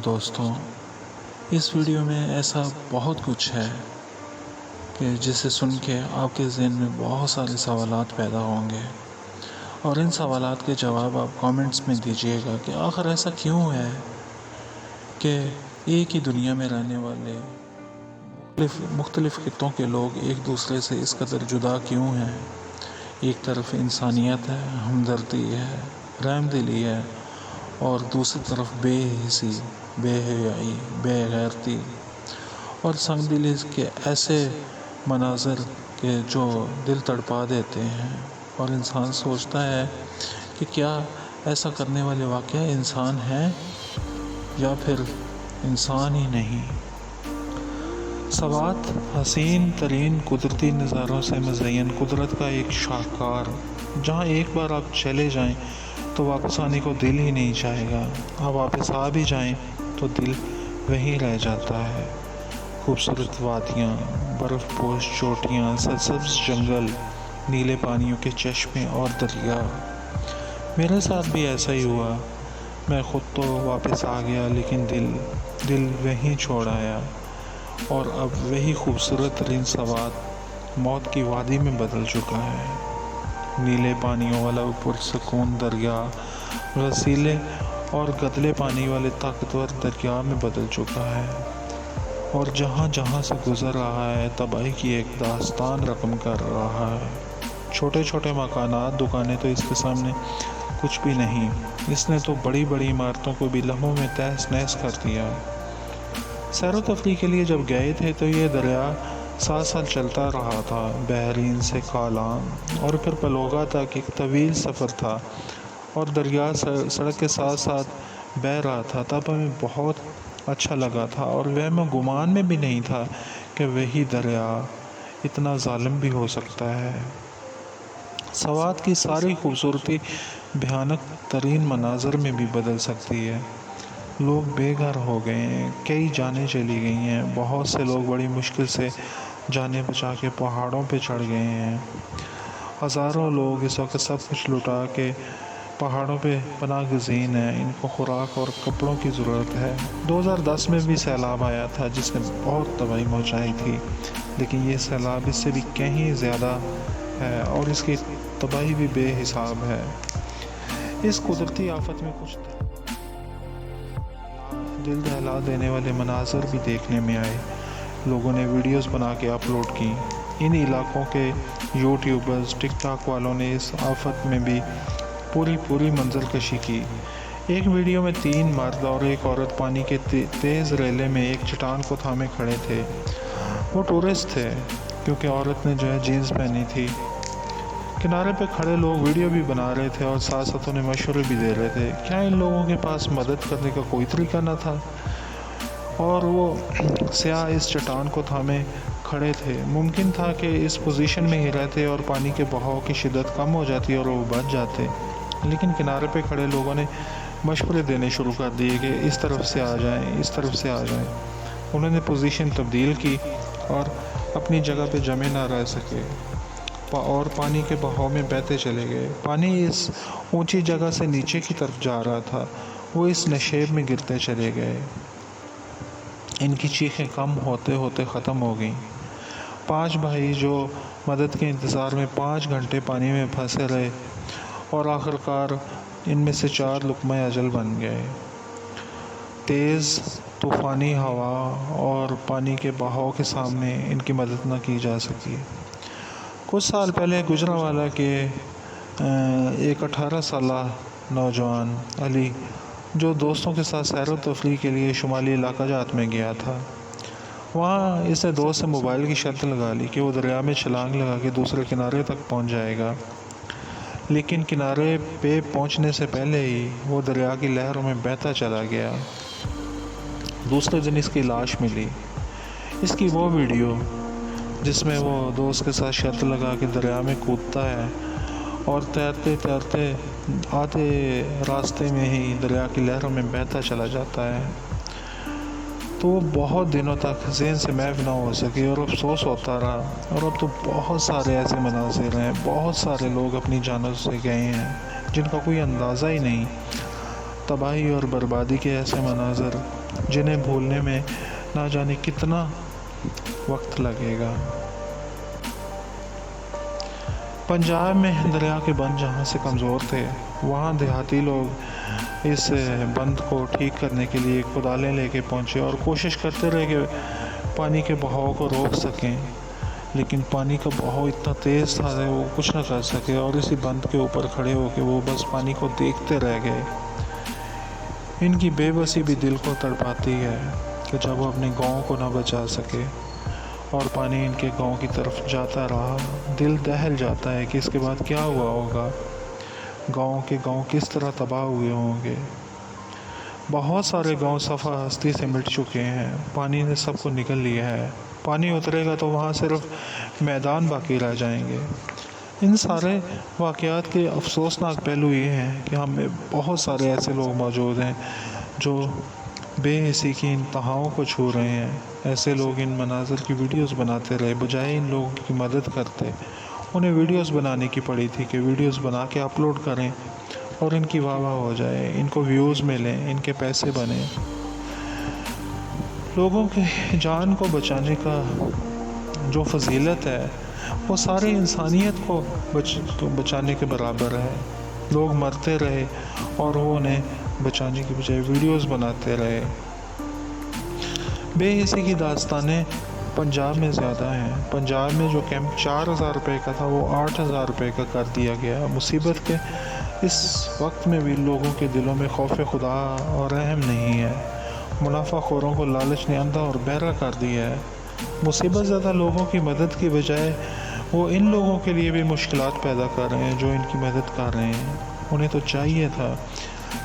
دوستوں، اس ویڈیو میں ایسا بہت کچھ ہے کہ جسے سن کے آپ کے ذہن میں بہت سارے سوالات پیدا ہوں گے، اور ان سوالات کے جواب آپ کامنٹس میں دیجیے گا کہ آخر ایسا کیوں ہے کہ ایک ہی دنیا میں رہنے والے مختلف خطوں کے لوگ ایک دوسرے سے اس قدر جدا کیوں ہیں۔ ایک طرف انسانیت ہے، ہمدردی ہے، رحم دلی ہے، اور دوسری طرف بے حسی، بے حیائی، بے غیرتی اور سنگ دلی کے ایسے مناظر کہ جو دل تڑپا دیتے ہیں، اور انسان سوچتا ہے کہ کیا ایسا کرنے والے واقعہ انسان ہیں یا پھر انسان ہی نہیں۔ سوات حسین ترین قدرتی نظاروں سے مزین قدرت کا ایک شاہکار، جہاں ایک بار آپ چلے جائیں تو واپس آنے کو دل ہی نہیں چاہے گا، آپ واپس آ بھی جائیں تو دل وہیں رہ جاتا ہے۔ خوبصورت وادیاں، برف پوش چوٹیاں، سرسبز جنگل، نیلے پانیوں کے چشمے اور دریا۔ میرے ساتھ بھی ایسا ہی ہوا، میں خود تو واپس آ گیا لیکن دل وہیں چھوڑ آیا، اور اب وہی خوبصورت ترین سوات موت کی وادی میں بدل چکا ہے۔ نیلے پانیوں والا پرسکون دریا رسیلے اور گدلے پانی والے طاقتور دریا میں بدل چکا ہے، اور جہاں جہاں سے گزر رہا ہے تباہی کی ایک داستان رقم کر رہا ہے۔ چھوٹے چھوٹے مکانات، دکانیں تو اس کے سامنے کچھ بھی نہیں، اس نے تو بڑی بڑی عمارتوں کو بھی لمحوں میں تہس نہس کر دیا۔ سیر و تفریح کے لیے جب گئے تھے تو یہ دریا 7 سال چلتا رہا تھا، بحرین سے کالام اور پھر پلوگا تک ایک طویل سفر تھا، اور دریا سڑک کے ساتھ ساتھ بہہ رہا تھا۔ تب ہمیں بہت اچھا لگا تھا، اور وہم و گمان میں بھی نہیں تھا کہ وہی دریا اتنا ظالم بھی ہو سکتا ہے۔ سوات کی ساری خوبصورتی بھیانک ترین مناظر میں بھی بدل سکتی ہے۔ لوگ بے گھر ہو گئے ہیں، کئی جانیں چلی گئی ہیں، بہت سے لوگ بڑی مشکل سے جانیں بچا کے پہاڑوں پہ چڑھ گئے ہیں۔ ہزاروں لوگ اس وقت سب کچھ لٹا کے پہاڑوں پہ پناہ گزین ہیں، ان کو خوراک اور کپڑوں کی ضرورت ہے۔ 2010 میں بھی سیلاب آیا تھا جس نے بہت تباہی مچائی تھی، لیکن یہ سیلاب اس سے بھی کہیں زیادہ ہے، اور اس کی تباہی بھی بے حساب ہے۔ اس قدرتی آفت میں کچھ دل دہلا دینے والے مناظر بھی دیکھنے میں آئے۔ لوگوں نے ویڈیوز بنا کے اپلوڈ کی۔ ان علاقوں کے یوٹیوبرز، ٹک ٹاک والوں نے اس آفت میں بھی پوری منظر کشی کی۔ ایک ویڈیو میں 3 مرد اور ایک عورت پانی کے تیز ریلے میں ایک چٹان کو تھامے کھڑے تھے۔ وہ ٹورسٹ تھے، کیونکہ عورت نے جینز پہنی تھی۔ کنارے پہ کھڑے لوگ ویڈیو بھی بنا رہے تھے اور ساتھ ساتھ انہیں مشورے بھی دے رہے تھے۔ کیا ان لوگوں کے پاس مدد کرنے کا کوئی طریقہ نہ تھا؟ اور وہ سیاح اس چٹان کو تھامے کھڑے تھے۔ ممکن تھا کہ اس پوزیشن میں ہی رہتے اور پانی کے بہاؤ کی شدت کم ہو جاتی اور وہ بچ جاتے، لیکن کنارے پہ کھڑے لوگوں نے مشورے دینے شروع کر دیے کہ اس طرف سے آ جائیں، اس طرف سے آ جائیں۔ انہوں نے پوزیشن تبدیل کی اور اپنی جگہ پہ جمے نہ رہ سکے، اور پانی کے بہاؤ میں بہتے چلے گئے۔ پانی اس اونچی جگہ سے نیچے کی طرف جا رہا تھا، وہ اس نشیب میں گرتے چلے گئے۔ ان کی چیخیں کم ہوتے ہوتے ختم ہو گئیں۔ 5 بھائی جو مدد کے انتظار میں 5 گھنٹے پانی میں پھنسے رہے، اور آخرکار ان میں سے 4 لقمہ اجل بن گئے۔ تیز طوفانی ہوا اور پانی کے بہاؤ کے سامنے ان کی مدد نہ کی جا سکی۔ کچھ سال پہلے گجرانوالہ کے ایک 18 سالہ نوجوان علی، جو دوستوں کے ساتھ سیر و تفریح کے لیے شمالی علاقہ جات میں گیا تھا، وہاں اس نے دوست سے موبائل کی شرط لگا لی کہ وہ دریا میں چھلانگ لگا کے دوسرے کنارے تک پہنچ جائے گا، لیکن کنارے پہ پہنچنے سے پہلے ہی وہ دریا کی لہروں میں بہتا چلا گیا۔ دوسرے دن اس کی لاش ملی۔ اس کی وہ ویڈیو جس میں وہ دوست کے ساتھ شرط لگا کے دریا میں کودتا ہے اور تیرتے تیرتے آدھے راستے میں ہی دریا کی لہروں میں بہتا چلا جاتا ہے، تو وہ بہت دنوں تک ذہن سے محو نہ ہو سکی اور افسوس ہوتا رہا۔ اور اب تو بہت سارے ایسے مناظر ہیں، بہت سارے لوگ اپنی جانوں سے گئے ہیں جن کا کوئی اندازہ ہی نہیں۔ تباہی اور بربادی کے ایسے مناظر جنہیں بھولنے میں نہ جانے کتنا وقت لگے گا۔ پنجاب میں دریا کے بند جہاں سے کمزور تھے، وہاں دیہاتی لوگ اس بند کو ٹھیک کرنے کے لیے کدالیں لے کے پہنچے اور کوشش کرتے رہے کہ پانی کے بہاؤ کو روک سکیں، لیکن پانی کا بہاؤ اتنا تیز تھا کہ وہ کچھ نہ کر سکے اور اسی بند کے اوپر کھڑے ہو کے وہ بس پانی کو دیکھتے رہ گئے۔ ان کی بے بسی بھی دل کو تڑپاتی ہے کہ جب وہ اپنے گاؤں کو نہ بچا سکے اور پانی ان کے گاؤں کی طرف جاتا رہا، دل دہل جاتا ہے کہ اس کے بعد کیا ہوا ہوگا، گاؤں کس طرح تباہ ہوئے ہوں گے۔ بہت سارے گاؤں صفحہ ہستی سے مٹ چکے ہیں، پانی نے سب کو نگل لیا ہے۔ پانی اترے گا تو وہاں صرف میدان باقی رہ جائیں گے۔ ان سارے واقعات کے افسوسناک پہلو یہ ہیں کہ ہم میں بہت سارے ایسے لوگ موجود ہیں جو بے حسی کی انتہاؤں کو چھو رہے ہیں۔ ایسے لوگ ان مناظر کی ویڈیوز بناتے رہے، بجائے ان لوگوں کی مدد کرتے۔ انہیں ویڈیوز بنانی کی پڑی تھی کہ ویڈیوز بنا کے اپلوڈ کریں اور ان کی واہ واہ ہو جائے، ان کو ویوز ملیں، ان کے پیسے بنیں۔ لوگوں کی جان کو بچانے کا جو فضیلت ہے وہ ساری انسانیت کو بچانے کے برابر ہے۔ لوگ مرتے رہے اور وہ انہیں بچانے کی بجائے ویڈیوز بناتے رہے۔ بے حسی کی داستانیں پنجاب میں زیادہ ہیں۔ پنجاب میں جو کیمپ 4,000 روپے کا تھا وہ 8,000 روپے کا کر دیا گیا۔ مصیبت کے اس وقت میں بھی لوگوں کے دلوں میں خوف خدا اور رحم نہیں ہے۔ منافع خوروں کو لالچ نے اندھا اور بہرا کر دیا ہے۔ مصیبت زیادہ لوگوں کی مدد کی بجائے وہ ان لوگوں کے لیے بھی مشکلات پیدا کر رہے ہیں جو ان کی مدد کر رہے ہیں۔ انہیں تو چاہیے تھا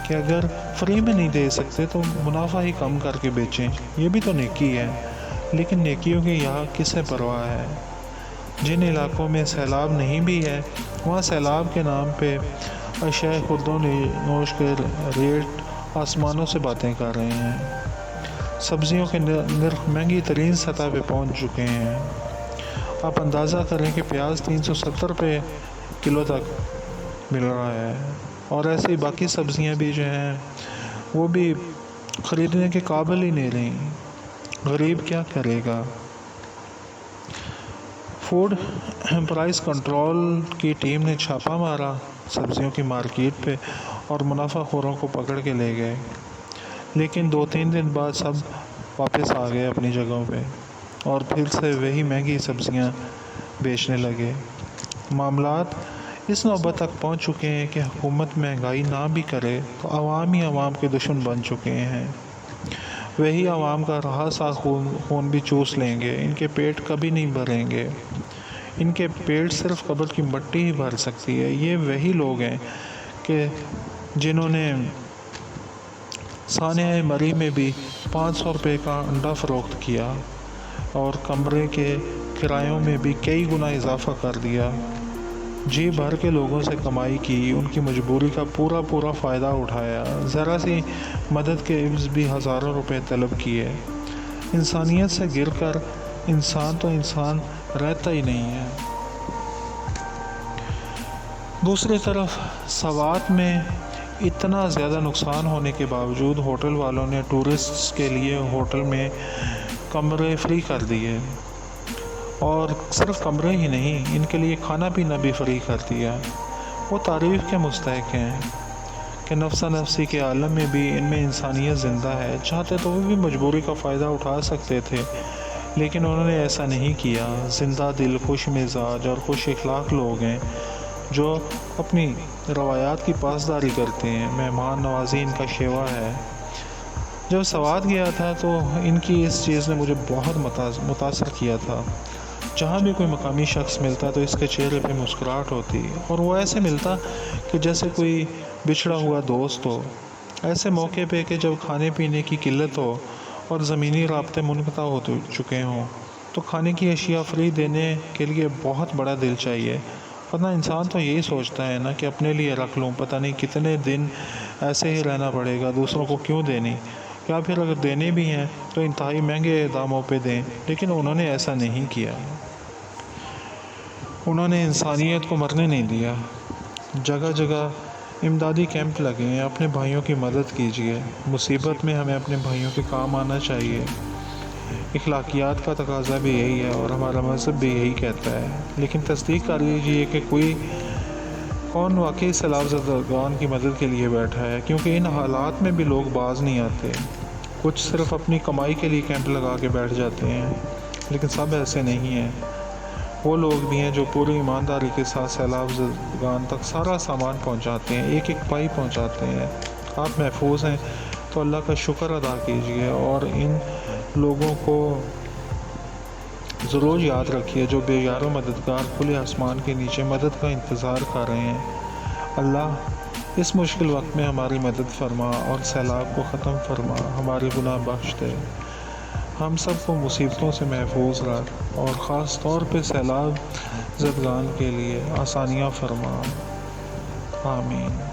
کہ اگر فری میں نہیں دے سکتے تو منافع ہی کم کر کے بیچیں، یہ بھی تو نیکی ہے۔ لیکن نیکیوں کی یہاں کسے پرواہ ہے؟ جن علاقوں میں سیلاب نہیں بھی ہے وہاں سیلاب کے نام پہ اشیاء خردوں نوش کے ریٹ آسمانوں سے باتیں کر رہے ہیں۔ سبزیوں کے نرخ مہنگی ترین سطح پہ پہنچ چکے ہیں۔ آپ اندازہ کریں کہ پیاز 370 روپے کلو تک مل رہا ہے، اور ایسے ہی باقی سبزیاں بھی جو ہیں وہ بھی خریدنے کے قابل ہی نہیں رہیں۔ غریب کیا کرے گا؟ فوڈ پرائس کنٹرول کی ٹیم نے چھاپا مارا سبزیوں کی مارکیٹ پہ اور منافع خوروں کو پکڑ کے لے گئے، لیکن 2-3 دن بعد سب واپس آ گئے اپنی جگہوں پہ اور پھر سے وہی مہنگی سبزیاں بیچنے لگے۔ معاملات اس نوبت تک پہنچ چکے ہیں کہ حکومت مہنگائی نہ بھی کرے تو عوام ہی عوام کے دشمن بن چکے ہیں۔ وہی عوام کا رہا سا خون بھی چوس لیں گے، ان کے پیٹ کبھی نہیں بھریں گے۔ ان کے پیٹ صرف قبر کی مٹی ہی بھر سکتی ہے۔ یہ وہی لوگ ہیں کہ جنہوں نے سانحہ مری میں بھی 500 روپے کا انڈا فروخت کیا اور کمرے کے کرایوں میں بھی کئی گنا اضافہ کر دیا، جی بھر کے لوگوں سے کمائی کی، ان کی مجبوری کا پورا فائدہ اٹھایا، ذرا سی مدد کے عوض بھی ہزاروں روپے طلب کیے۔ انسانیت سے گر کر انسان تو انسان رہتا ہی نہیں ہے۔ دوسری طرف سوات میں اتنا زیادہ نقصان ہونے کے باوجود ہوٹل والوں نے ٹورسٹس کے لیے ہوٹل میں کمرے فری کر دیے، اور صرف کمرے ہی نہیں، ان کے لیے کھانا پینا بھی فری کر دیا۔ وہ تعریف کے مستحق ہیں کہ نفسا نفسی کے عالم میں بھی ان میں انسانیت زندہ ہے۔ چاہتے تو وہ بھی مجبوری کا فائدہ اٹھا سکتے تھے، لیکن انہوں نے ایسا نہیں کیا۔ زندہ دل، خوش مزاج اور خوش اخلاق لوگ ہیں جو اپنی روایات کی پاسداری کرتے ہیں۔ مہمان نوازی ان کا شیوا ہے۔ جب سوات گیا تھا تو ان کی اس چیز نے مجھے بہت متاثر کیا تھا۔ جہاں بھی کوئی مقامی شخص ملتا تو اس کے چہرے پہ مسکراہٹ ہوتی، اور وہ ایسے ملتا کہ جیسے کوئی بچھڑا ہوا دوست ہو۔ ایسے موقع پہ کہ جب کھانے پینے کی قلت ہو اور زمینی رابطے منقطع ہو چکے ہوں تو کھانے کی اشیاء فری دینے کے لیے بہت بڑا دل چاہیے، ورنہ انسان تو یہی سوچتا ہے نا کہ اپنے لیے رکھ لوں، پتہ نہیں کتنے دن ایسے ہی رہنا پڑے گا، دوسروں کو کیوں دینی، یا پھر اگر دینے بھی ہیں تو انتہائی مہنگے داموں پہ دیں۔ لیکن انہوں نے ایسا نہیں کیا۔ انہوں نے انسانیت کو مرنے نہیں دیا۔ جگہ جگہ امدادی کیمپ لگے ہیں، اپنے بھائیوں کی مدد کیجیے۔ مصیبت میں ہمیں اپنے بھائیوں کے کام آنا چاہیے۔ اخلاقیات کا تقاضا بھی یہی ہے اور ہمارا مذہب بھی یہی کہتا ہے۔ لیکن تصدیق کر لیجیے کہ کون واقعی سیلاب زدگان کی مدد کے لیے بیٹھا ہے، کیونکہ ان حالات میں بھی لوگ باز نہیں آتے۔ کچھ صرف اپنی کمائی کے لیے کیمپ لگا کے بیٹھ جاتے ہیں، لیکن سب ایسے نہیں ہیں۔ وہ لوگ بھی ہیں جو پوری ایمانداری کے ساتھ سیلاب زدگان تک سارا سامان پہنچاتے ہیں، ایک ایک پائی پہنچاتے ہیں۔ آپ محفوظ ہیں تو اللہ کا شکر ادا کیجیے اور ان لوگوں کو ضرور یاد رکھیے جو بے یار و مددگار کھلے آسمان کے نیچے مدد کا انتظار کر رہے ہیں۔ اللہ اس مشکل وقت میں ہماری مدد فرما اور سیلاب کو ختم فرما، ہمارے گناہ بخش دے، ہم سب کو مصیبتوں سے محفوظ رکھ اور خاص طور پہ سیلاب زدگان کے لیے آسانیاں فرما۔ آمین۔